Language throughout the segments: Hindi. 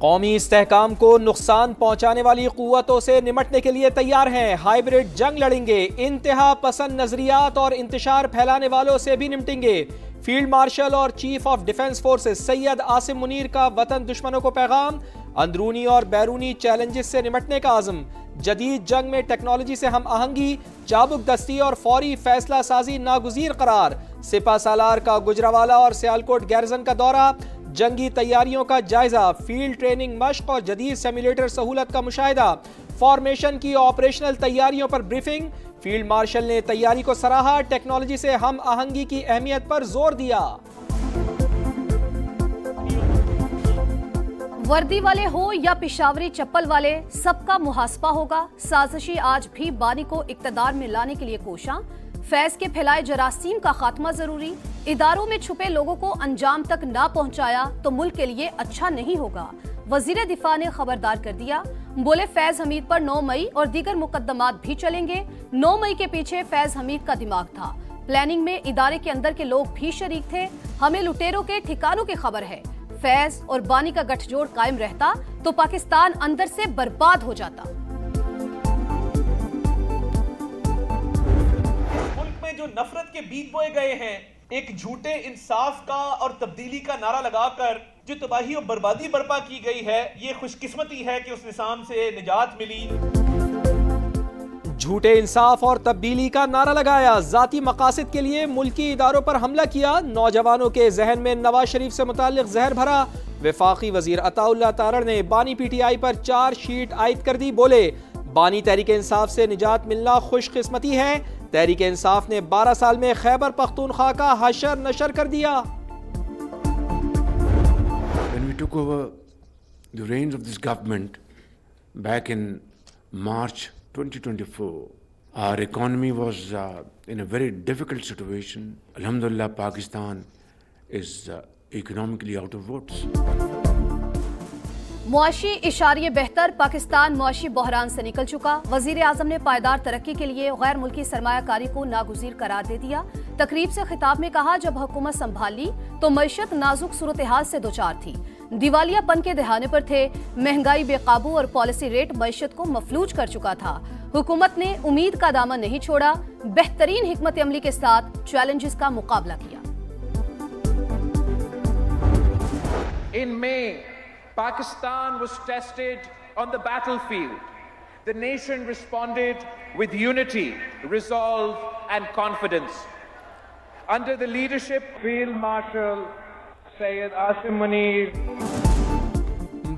कौमी इस्तेहकाम को नुकसान पहुंचाने वाली कुव्वतों से निमटने के लिए तैयार हैं। हाइब्रिड जंग लड़ेंगे, इंतहा पसंद नजरियात और इंतशार फैलाने वालों से भी निपटेंगे। फील्ड मार्शल और chief of defence forces Syed Asim Munir का वतन दुश्मनों को पैगाम, अंदरूनी और बैरूनी चैलेंजेस से निमटने का आज़म। जदीद जंग में टेक्नोलॉजी से हम आहंगी, चाबुक दस्ती और फौरी फैसला साजी नागुज़ीर करार। सिपा सालार का गुजरावाला और सियालकोट गैरिजन का दौरा, जंगी तैयारियों का जायजा, फील्ड ट्रेनिंग मश्क और जदीद सिम्युलेटर सहूलत का मुशाहिदा, फॉर्मेशन की ऑपरेशनल तैयारियों पर ब्रीफिंग। फील्ड मार्शल ने तैयारी को सराहा, टेक्नोलॉजी से हम आहंगी की अहमियत पर जोर दिया। वर्दी वाले हो या पिशावरी चप्पल वाले, सबका मुहासबा होगा। साजिशी आज भी बानी को इक्तदार में लाने के लिए कोशां। फैज के फैलाए जरासीम का खात्मा जरूरी। इदारों में छुपे लोगों को अंजाम तक ना पहुंचाया तो मुल्क के लिए अच्छा नहीं होगा। वजीर दिफा ने खबरदार कर दिया, बोले फैज हमीद पर 9 मई और दीगर मुकदमात भी चलेंगे। 9 मई के पीछे फैज हमीद का दिमाग था। प्लानिंग में इदारे के अंदर के लोग भी शरीक थे। हमें लुटेरों के ठिकानों की खबर है। फैज और बानी का गठजोड़ कायम रहता तो पाकिस्तान अंदर से बर्बाद हो जाता। मुल्क में जो नफरत के बीज बोए गए हैं, एक झूठे इंसाफ का और तब्दीली का नारा लगाकर जो तबाही और बर्बादी बर्पा की गई है, ये खुशकिस्मती है कि उस निजाम से निजात मिली। झूठे इंसाफ और तब्दीली का नारा लगाया, जाती मकासद के लिए मुल्की इदारों पर हमला किया, नौजवानों के जहन में नवाज शरीफ से मुताल्लिक जहर भरा। वफाकी वजीर अताउल्लाह तारड़ ने बानी PTI पर चार्जशीट आयद कर दी, बोले बानी तहरीक इंसाफ से निजात मिलना खुशकिस्मती है। तहरीक इंसाफ ने 12 साल में खैबर पख्तूनख्वा का हशर नशर कर दिया। When we took over the reins of this government back in March 2024, our economy was in a very difficult situation. Alhamdulillah, Pakistan is economically out of woods. मुआशी इशारिये बेहतर, पाकिस्तान मुआशी बहरान से निकल चुका। वजीर आजम ने पायदार तरक्की के लिए गैर मुल्की सरमायाकारी को नागुज़ीर करार दे दिया। तकरीब से खिताब में कहा, जब हुकूमत संभाली तो मईशत नाजुक सूरत हाल से दोचार थी। दिवालियापन के दहाने पर थे। महंगाई बेकाबू और पॉलिसी रेट मईशत को मफलूज कर चुका था। हुकूमत ने उम्मीद का दामन नहीं छोड़ा, बेहतरीन हिकमत अमली के साथ चैलेंजेस का मुकाबला किया। In May, Pakistan was tested on the battlefield. The nation responded with unity, resolve and confidence. Under the leadership of Field Marshal Sayyid Asim Munir,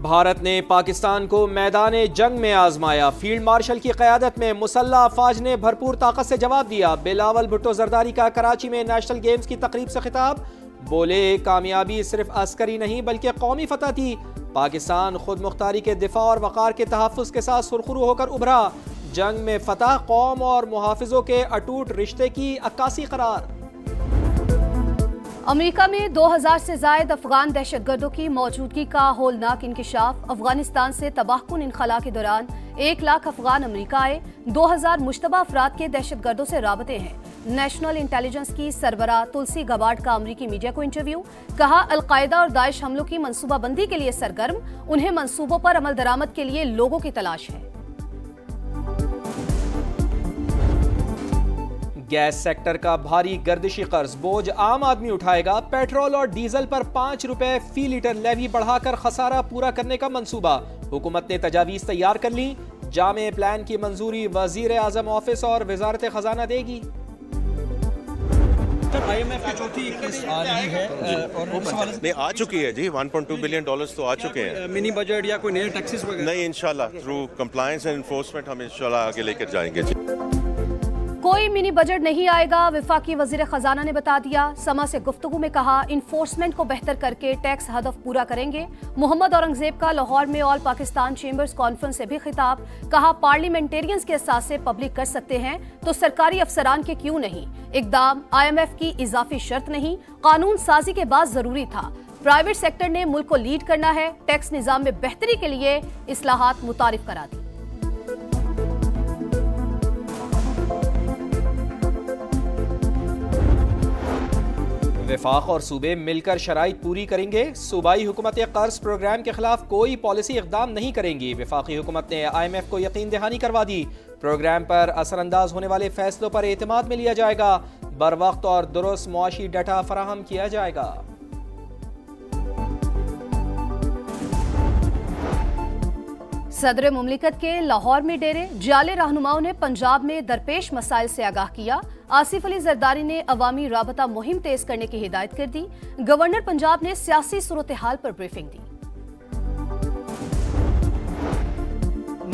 Bharat ने पाकिस्तान को मैदान जंग में आजमाया। फील्ड मार्शल की क़यादत में मुसल्लह अफवाज ने भरपूर ताकत से जवाब दिया। बिलावल भुट्टो जरदारी का कराची में नेशनल गेम्स की तकरीब से खिताब, बोले कामयाबी सिर्फ अस्करी नहीं बल्कि कौमी फतह थी। पाकिस्तान खुद मुख्तारी के दिफा और वक़ार के तहफ़्फ़ुज़ के साथ सुरखरू होकर उभरा। जंग में फतह कौम और मुहाफ़िज़ों के अटूट रिश्ते की अक्कासी करार। अमेरिका में 2000 से जायद अफगान दहशतगर्दों की मौजूदगी का होलनाक इंकिशाफ। अफगानिस्तान से तबाहकुन इनखला के दौरान 1 लाख अफगान अमेरिका आए। 2000 मुश्तबा अफराद के दहशतगर्दों से राबते हैं। नेशनल इंटेलिजेंस की सरबराह तुलसी गबार्ड का अमरीकी मीडिया को इंटरव्यू, कहा अलकायदा और दाइश हमलों की मंसूबाबंदी के लिए सरगर्म, उन्हें मंसूबों पर अमल दरामद के लिए लोगों की तलाश है। गैस सेक्टर का भारी गर्दिशी कर्ज बोझ आम आदमी उठाएगा। पेट्रोल और डीजल पर 5 रुपए फी लीटर लेवी बढ़ाकर खसारा पूरा करने का मंसूबा। हुकूमत ने तजावीज़ तैयार कर ली। जामे प्लान की मंजूरी वजीर आजम ऑफिस और वजारत खजाना देगी। IMF की चौथी 21 आ रही है और नहीं आ चुकी है जी। $1.2 बिलियन तो आ चुके हैं। मिनी बजट या कोई नए टैक्सेस वगैरह नहीं, इंशाल्लाह थ्रू कंप्लायंस एंड एनफोर्समेंट हम इंशाल्लाह आगे लेकर जाएंगे जी। कोई मिनी बजट नहीं आएगा, वफाकी वजीर खजाना ने बता दिया। समा से गुफ्तगू में कहा, इन्फोर्समेंट को बेहतर करके टैक्स हदफ पूरा करेंगे। मोहम्मद औरंगजेब का लाहौर में ऑल पाकिस्तान चेंबर्स कॉन्फ्रेंस से भी खिताब, कहा पार्लियामेंटेरियंस के असासे पब्लिक कर सकते हैं तो सरकारी अफसरान के क्यों नहीं। इकदाम IMF की इजाफी शर्त नहीं, कानून साजी के बाद जरूरी था। प्राइवेट सेक्टर ने मुल्क को लीड करना है। टैक्स निजाम में बेहतरी के लिए इस्लाहात मुतारिफ करा दी। वफाक और सूबे मिलकर शराइत पूरी करेंगे। सूबाई हुकूमत कर्ज प्रोग्राम के खिलाफ कोई पॉलिसी इक़दाम नहीं करेंगी। वफाकी हुकूमत ने IMF को यकीन दहानी करवा दी। प्रोग्राम पर असरअंदाज होने वाले फैसलों पर एतमाद में लिया जाएगा। बर वक्त और दुरुस्त मुआशी डाटा फराहम किया जाएगा। सदर मुमलिकत के लाहौर में डेरे जाले रहनुमाओं ने पंजाब में दरपेश मसाइल से आगाह किया। आसिफ अली जरदारी ने अवामी राबता मुहिम तेज करने की हिदायत कर दी। गवर्नर पंजाब ने सियासी सूरत हाल पर ब्रीफिंग दी।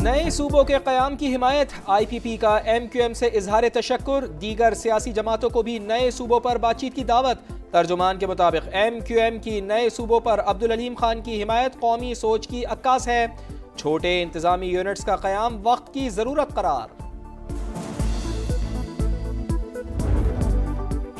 नए सूबों के क़याम की हिमायत। IPP का MQM से इजहार तशक्कुर। दीगर सियासी जमातों को भी नए सूबों पर बातचीत की दावत। तर्जुमान के मुताबिक MQM की नए सूबों पर अब्दुल अलीम खान की हिमायत कौमी सोच की अक्कास है। छोटे इंतजामी यूनिट्स का क़याम वक्त की जरूरत करार।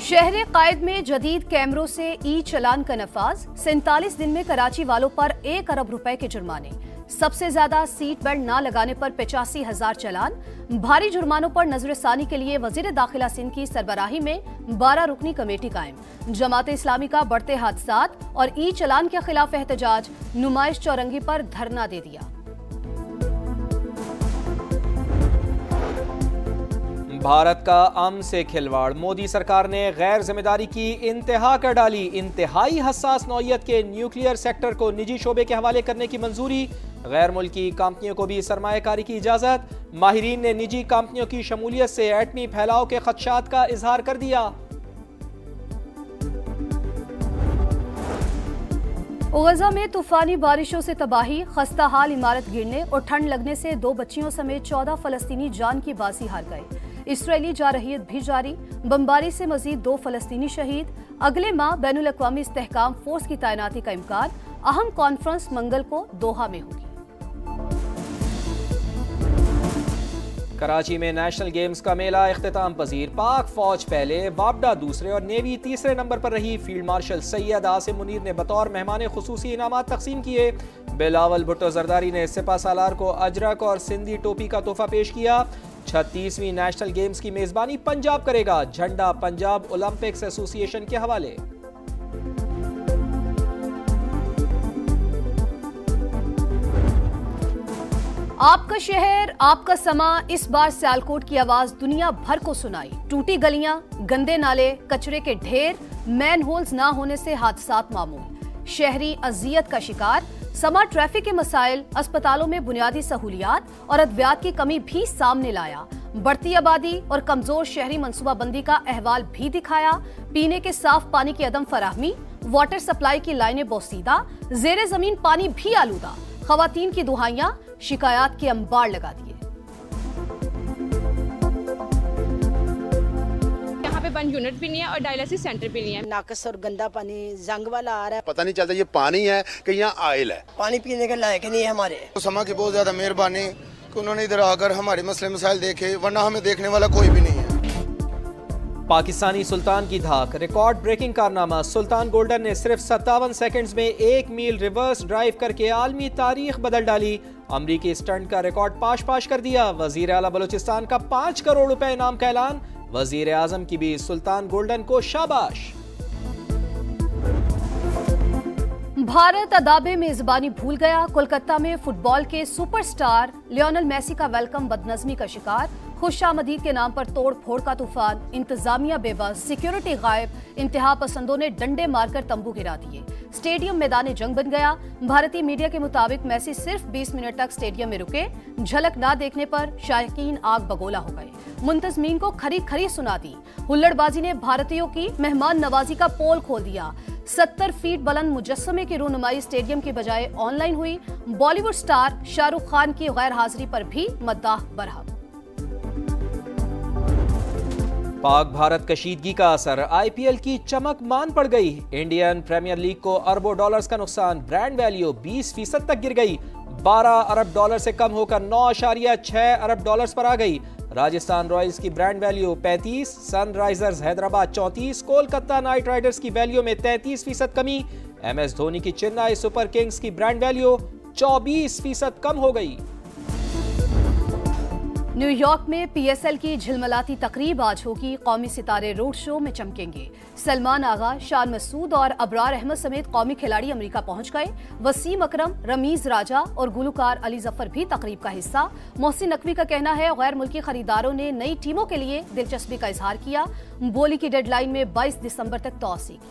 शहर कायद में जदीद कैमरों से चलान का नफाज। 47 दिन में कराची वालों पर 1 अरब रुपए के जुर्माने। सबसे ज्यादा सीट बेल्ट न लगाने पर 85,000 चलान। भारी जुर्मानों पर नजरसानी के लिए वजीर दाखिला सिंध की सरबराही में 12 रुकनी कमेटी कायम। जमात इस्लामी का बढ़ते हादसात और चलान के खिलाफ एहतजाज। नुमाइश चौरंगी पर धरना दे दिया। भारत का अमन से खिलवाड़। मोदी सरकार ने गैर जिम्मेदारी की इंतहा कर डाली। इंतहाई हसास नौयत के न्यूक्लियर सेक्टर को निजी शोबे के हवाले करने की मंजूरी। गैर मुल्की कंपनियों को भी सरमायाकारी की इजाजत। माहिरीन ने निजी कंपनियों की शमूलियत से एटमी फैलाव के खदशात का इजहार कर दिया। गजा में तूफानी बारिशों से तबाही। खस्ता हाल इमारत गिरने और ठंड लगने से 2 बच्चियों समेत 14 फलस्तीनी जान की बाजी हार गए। इसराइली जारहियत भी जारी। बमबारी से मजीद 2 फलस्तीनी शहीद। अगले माह बैनुल अक़वामी इस्तेहकाम फोर्स की तैनाती का इम्कान। अहम कॉन्फ्रेंस मंगल को दोहा में होगी। कराची में नेशनल गेम्स का मेला इख्तिताम पजीर। पाक फौज पहले, वापडा दूसरे और नेवी तीसरे नंबर पर रही। फील्ड मार्शल सैयद आसिम मुनीर ने बतौर मेहमान खुसूसी इनामात तकसीम किए। बिलावल भुट्टो जरदारी ने सिपा सालार को अजरक और सिंधी टोपी का तोहफा पेश किया। 36वीं नेशनल गेम्स की मेजबानी पंजाब करेगा। झंडा पंजाब ओलंपिक्स एसोसिएशन के हवाले। आपका शहर, आपका समा। इस बार सियालकोट की आवाज दुनिया भर को सुनाई। टूटी गलियां, गंदे नाले, कचरे के ढेर, मैन होल्स ना होने से हादसात मामूल। शहरी अजियत का शिकार। समा ट्रैफिक के मसाइल, अस्पतालों में बुनियादी सहूलियात और अद्वियात की कमी भी सामने लाया। बढ़ती आबादी और कमजोर शहरी मनसूबाबंदी का अहवाल भी दिखाया। पीने के साफ पानी की अदम फराहमी, वाटर सप्लाई की लाइनें बोसीदा, जेरे जमीन पानी भी आलूदा। खवातीन की दुहाइयां, शिकायत के अंबार लगा दिए। यहाँ पे बंद यूनिट भी नहीं है और डायलिसिस सेंटर भी नहीं है। नाकस और गंदा पानी जंग वाला आ रहा है। पता नहीं चलता ये पानी है कि यहाँ आयल है। पानी पीने के लायक नहीं है हमारे। तो समा की बहुत ज्यादा मेहरबानी कि उन्होंने इधर आकर हमारे मसले मसाइल देखे, वरना हमें देखने वाला कोई भी नहीं है। पाकिस्तानी सुल्तान की धाक। रिकॉर्ड ब्रेकिंग कारनामा। सुल्तान गोल्डन ने सिर्फ 57 सेकंड्स में 1 मील रिवर्स ड्राइव करके आलमी तारीख बदल डाली। अमरीकी स्टंट का रिकॉर्ड पाश कर दिया। वजीर आला बलूचिस्तान का 5 करोड़ रुपए इनाम का ऐलान। वजीर आजम की भी सुल्तान गोल्डन को शाबाश। भारत अदाबे मेजबानी भूल गया। कोलकाता में फुटबॉल के सुपरस्टार लियोनेल मेसी का वेलकम बदनज़मी का शिकार। खुशामदीद के नाम पर तोड़ फोड़ का तूफान। इंतजामिया बेबस, सिक्योरिटी गायब। इंतहा पसंदों ने डंडे मारकर तंबू गिरा दिए। स्टेडियम मैदान जंग बन गया। भारतीय मीडिया के मुताबिक मेसी सिर्फ 20 मिनट तक स्टेडियम में रुके। झलक ना देखने पर शायकीन आग बगोला हो गए। मुंतजमीन को खरी सुना दी। हुल्लड़बाजी ने भारतीयों की मेहमान नवाजी का पोल खोल दिया। 70 फीट बुलंद मुजस्समे की रूनुमाई स्टेडियम की बजाय ऑनलाइन हुई। बॉलीवुड स्टार शाहरुख खान की गैर हाजिरी पर भी मद्दाह बरहम। पाक भारत कशीदगी का असर। IPL की चमक मान पड़ गई। इंडियन प्रीमियर लीग को अरबों डॉलर्स का नुकसान। ब्रांड वैल्यू 20% तक गिर गई। 12 अरब डॉलर से कम होकर 9.6 अरब डॉलर्स पर आ गई। राजस्थान रॉयल्स की brand value 35, Sunrisers Hyderabad 34, Kolkata night Riders की वैल्यू में 33% कमी। MS धोनी की चेन्नई सुपर किंग्स की ब्रांड वैल्यू 24% कम हो गई। न्यूयॉर्क में PSL की झिलमिलाती तकरीब आज होगी। कौमी सितारे रोड शो में चमकेंगे। सलमान आगा, शान मसूद और अबरार अहमद समेत कौमी खिलाड़ी अमेरिका पहुंच गए। वसीम अकरम, रमीज राजा और गुलकार अली जफर भी तकरीब का हिस्सा। मोहसिन नकवी का कहना है गैर मुल्की खरीदारों ने नई टीमों के लिए दिलचस्पी का इजहार किया। बोली की डेडलाइन में 22 दिसंबर तक तौसीक।